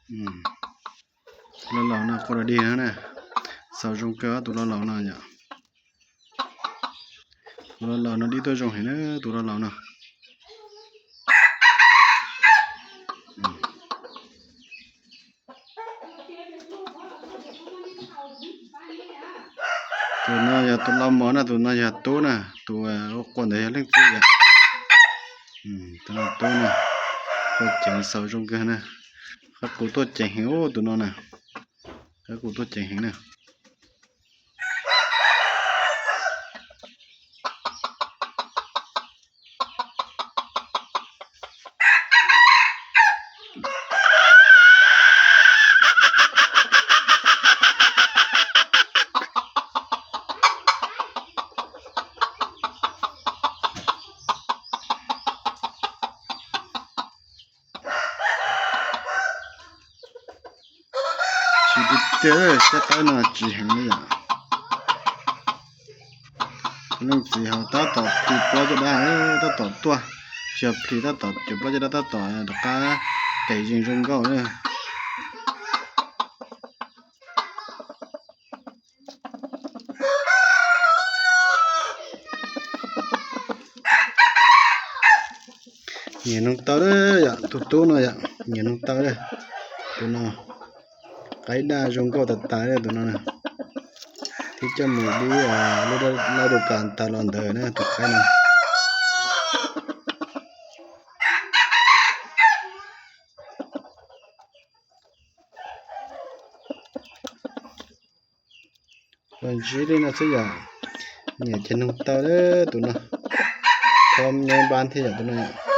nó lẩu nào qua đi nữa nè sao trong cơ tụi nó lẩu nào nhỉ tụi nó lẩu nó đi tới trong hình nữa tụi nó lẩu nào tụi nó giờ tụi nó món là tụi nó giờ tốt nè tụi còn đấy lên chơi vậy tụi nó tốt nè có chẳng sao trong cơ nè các cụ tốt chẳng hiểu tụi nó nè các cụ tốt chẳng hiểu nè chỉ biết thế sẽ tới là chỉ hình như vậy nên chỉ họ ta tọt thì bao giờ đã ta tọt tua chụp thì ta tọt chụp bao giờ đã ta tọt được cả tẩy riêng trong câu nữa nhìn nó tao đấy ạ tụt tụt nó ạ nhìn nó tao đấy tụi nó cái đa trong câu tạt tái đấy tụi nó nè thì cho mình đi lúc đó lao được cả ta lòn đời nữa tụi cái này còn chỉ đi nó sẽ giờ nhìn trên nó tao đấy tụi nó không nên ban thì giờ tụi nó